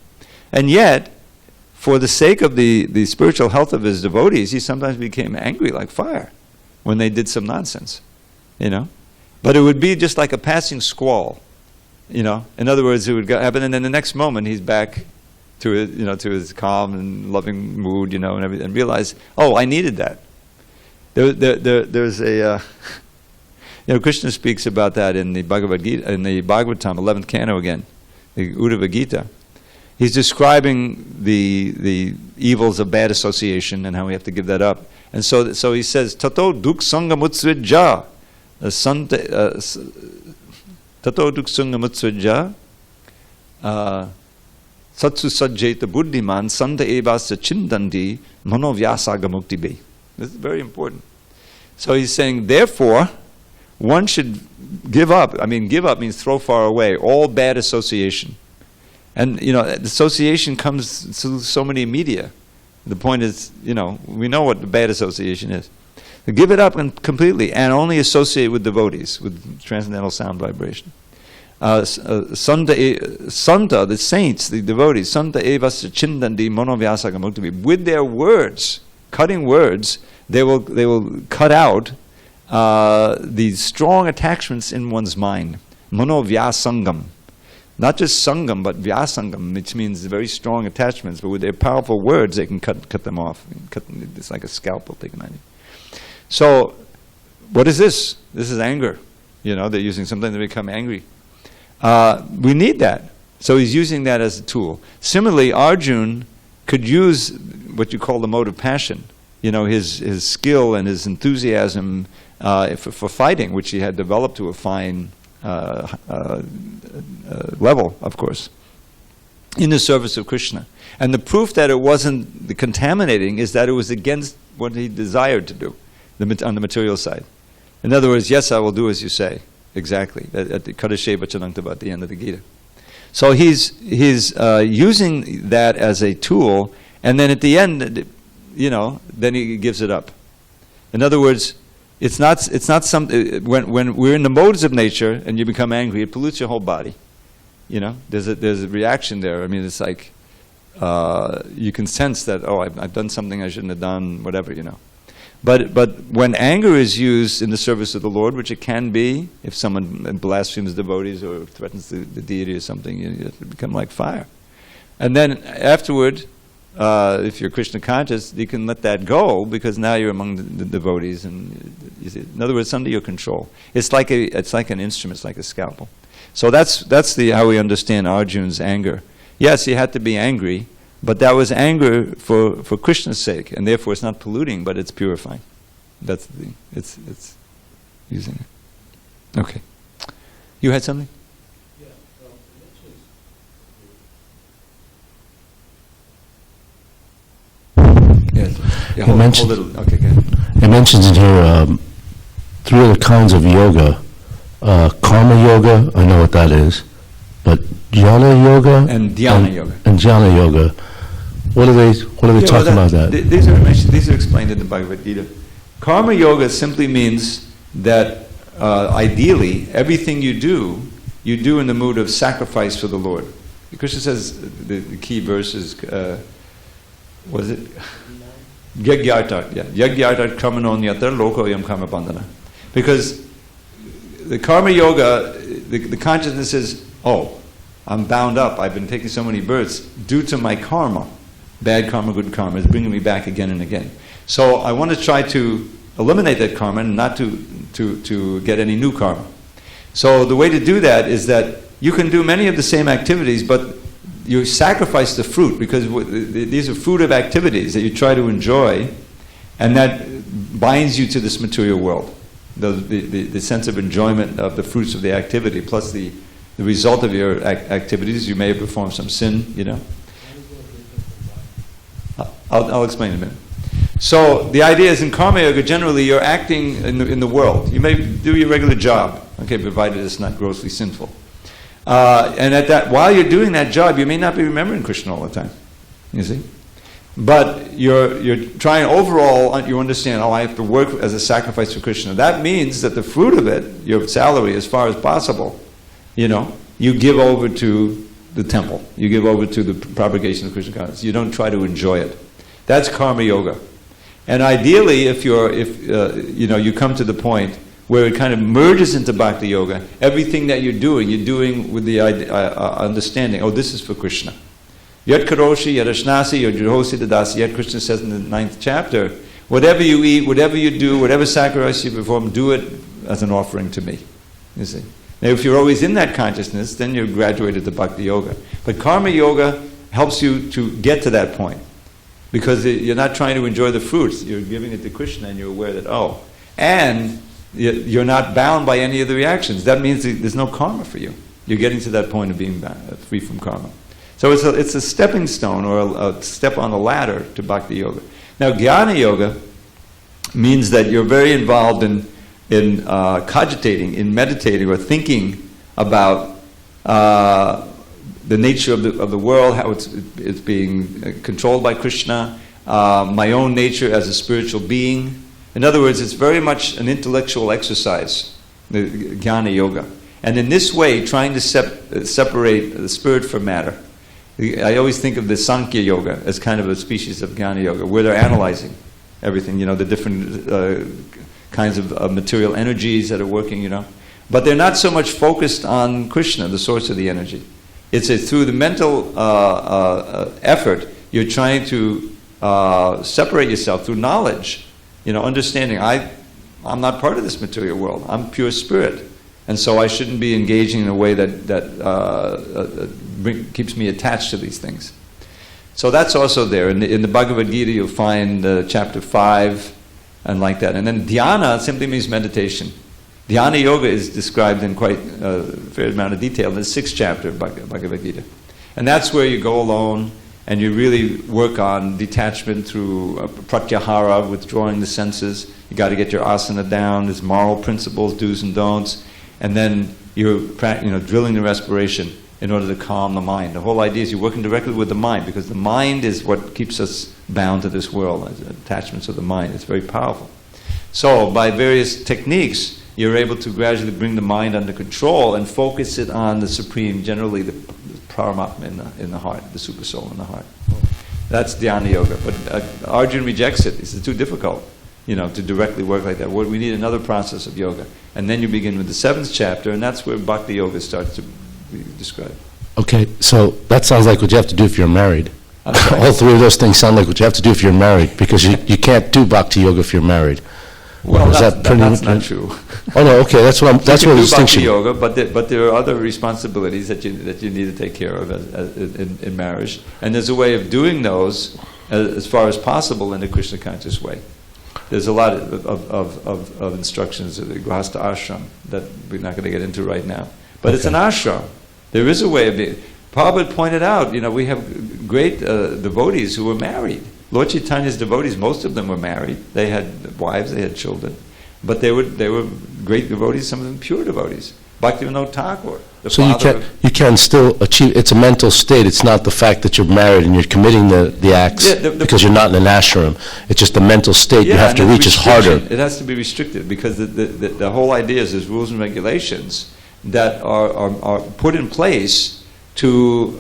And yet, for the sake of the spiritual health of his devotees, he sometimes became angry like fire when they did some nonsense, But it would be just like a passing squall, In other words, it would happen, and then the next moment he's back to his calm and loving mood, and everything, and realize, I needed that. There's a, Krishna speaks about that in the Bhagavad Gita, in the Bhagavatam, 11th canto again, the Uddhava Gita. He's describing the evils of bad association and how we have to give that up. And so he says, Tato duk sangamutsvijja, Tato duk sangamutsvijja, Satsu sajjeta buddhiman santa evasya chindandi manovyasaga mukti be. This is very important. So he's saying, therefore, one should give up. I mean, give up means throw far away all bad association. And, association comes through so many media. The point is, we know what the bad association is. So give it up completely and only associate with devotees, with transcendental sound vibration. Santa, the saints, the devotees, Santa evasya chindandi manovyasaga mukti. With their words, cutting words, they will cut out these strong attachments in one's mind. Manovyasangam. Not just sangam, but vyasangam, which means very strong attachments, but with their powerful words, they can cut them off. It's like a scalpel taken on you. So, what is this? This is anger. They're using something to become angry. We need that. So he's using that as a tool. Similarly, Arjuna could use what you call the mode of passion. His skill and his enthusiasm for fighting, which he had developed to a fine level, of course, in the service of Krishna. And the proof that it wasn't the contaminating is that it was against what he desired to do on the material side. In other words, yes, I will do as you say. Exactly. At the Kadashe Vachanantava at the end of the Gita. So he's using that as a tool, and then at the end, then he gives it up. In other words, it's not something. When we're in the modes of nature and you become angry, it pollutes your whole body. There's a reaction there. I mean, it's like you can sense that. Oh, I've done something I shouldn't have done. Whatever. But when anger is used in the service of the Lord, which it can be, if someone blasphemes devotees or threatens the deity or something, you become like fire. And then afterward, if you're Krishna conscious, you can let that go because now you're among the devotees, and in other words, it's under your control. It's like an instrument, it's like a scalpel. So that's how we understand Arjuna's anger. Yes, he had to be angry. But that was anger for Krishna's sake, and therefore it's not polluting, but it's purifying. It's using it. Okay. You had something? Yeah. Yes. Yeah, hold it. Okay, go ahead. It mentions in here 3 other kinds of yoga. Karma yoga, I know what that is, but jnana yoga and dhyana yoga. And jnana yoga. What are they talking about that? These are explained in the Bhagavad Gita. Karma yoga simply means that ideally everything you do in the mood of sacrifice for the Lord. Krishna says the key verse is was it? Yagyartat. Yeah. Yagyartat karmanonyatar lokoyam karma bandhana. Because the karma yoga, the consciousness is, oh, I'm bound up. I've been taking so many births due to my karma. Bad karma, good karma is bringing me back again and again. So I want to try to eliminate that karma and not to get any new karma. So the way to do that is that you can do many of the same activities, but you sacrifice the fruit, because these are fruitive activities that you try to enjoy, and that binds you to this material world. The sense of enjoyment of the fruits of the activity, plus the result of your activities. You may have performed some sin, I'll explain in a minute. So the idea is in karma yoga, generally you're acting in the world. You may do your regular job, okay, provided it's not grossly sinful. And while you're doing that job, you may not be remembering Krishna all the time. You see, but you're trying overall. You understand? Oh, I have to work as a sacrifice for Krishna. That means that the fruit of it, your salary, as far as possible, you give over to the temple. You give over to the propagation of Krishna consciousness. You don't try to enjoy it. That's karma yoga. And ideally, if you come to the point where it kind of merges into bhakti yoga, everything that you're doing with the understanding, oh, this is for Krishna. Yat karoshi, yat ashnasi, yat juhosi dadasi, yet Krishna says in the 9th chapter, whatever you eat, whatever you do, whatever sacrifice you perform, do it as an offering to me. You see? Now, if you're always in that consciousness, then you're graduated to bhakti yoga. But karma yoga helps you to get to that point, because you're not trying to enjoy the fruits. You're giving it to Krishna, and you're aware that, and you're not bound by any of the reactions. That means there's no karma for you. You're getting to that point of being free from karma. So it's a stepping stone or a step on the ladder to Bhakti Yoga. Now, Jnana Yoga means that you're very involved in cogitating, in meditating or thinking about the nature of the world, how it's being controlled by Krishna, my own nature as a spiritual being. In other words, it's very much an intellectual exercise, the Jnana Yoga. And in this way, trying to separate the spirit from matter. I always think of the Sankhya Yoga as kind of a species of Jnana Yoga, where they're analyzing everything, the different kinds of material energies that are working, But they're not so much focused on Krishna, the source of the energy. It's through the mental effort, you're trying to separate yourself through knowledge, understanding, I'm not part of this material world. I'm pure spirit. And so I shouldn't be engaging in a way that keeps me attached to these things. So that's also there. In the Bhagavad Gita, you'll find chapter 5 and like that. And then dhyana simply means meditation. Dhyana Yoga is described in quite a fair amount of detail in the 6th chapter of Bhagavad Gita. And that's where you go alone and you really work on detachment through pratyahara, withdrawing the senses. You got to get your asana down. There's moral principles, do's and don'ts. And then you're drilling the respiration in order to calm the mind. The whole idea is you're working directly with the mind, because the mind is what keeps us bound to this world, attachments of the mind. It's very powerful. So by various techniques, you're able to gradually bring the mind under control and focus it on the supreme, generally the Paramatma in the heart, the super soul in the heart. That's Dhyana Yoga. But Arjun rejects it. It's too difficult, to directly work like that. We need another process of yoga. And then you begin with the 7th chapter, and that's where Bhakti Yoga starts to be described. Okay, so that sounds like what you have to do if you're married. All three of those things sound like what you have to do if you're married, because you can't do Bhakti Yoga if you're married. Well, that's not true. Oh no, okay, that's what the distinction. You can do Bhakti Yoga, but there are other responsibilities that you need to take care of in marriage, and there's a way of doing those as far as possible in a Krishna conscious way. There's a lot of instructions of the Grihastha ashram that we're not going to get into right now, but it's an ashram. There is a way of being. Prabhupada pointed out, we have great devotees who were married. Lord Chaitanya's devotees, most of them were married. They had wives, they had children. But they were great devotees, some of them pure devotees. Bhaktivinoda Thakur, the father. So you can still achieve, it's a mental state. It's not the fact that you're married and you're committing the acts because you're not in an ashram. It's just the mental state you have to reach is harder. It has to be restricted because the whole idea is there's rules and regulations that are put in place to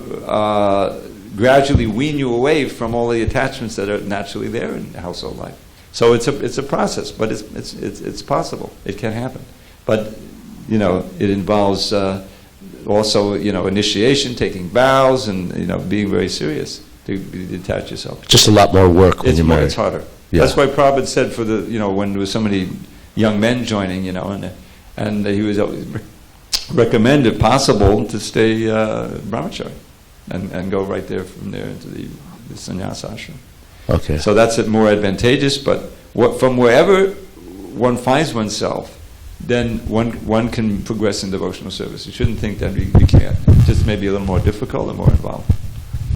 gradually wean you away from all the attachments that are naturally there in household life. So it's a process, but it's possible. It can happen, but it involves also initiation, taking vows, and being very serious to detach yourself. Just a lot more work when you're married. It's harder. Yeah. That's why Prabhupada said for the when there was so many young men joining, and he was always recommend, if possible, to stay brahmachari and go right there from there into the sannyasa ashram. Okay. So that's more advantageous, but from wherever one finds oneself, then one can progress in devotional service. You shouldn't think that you can't. It just may be a little more difficult and more involved.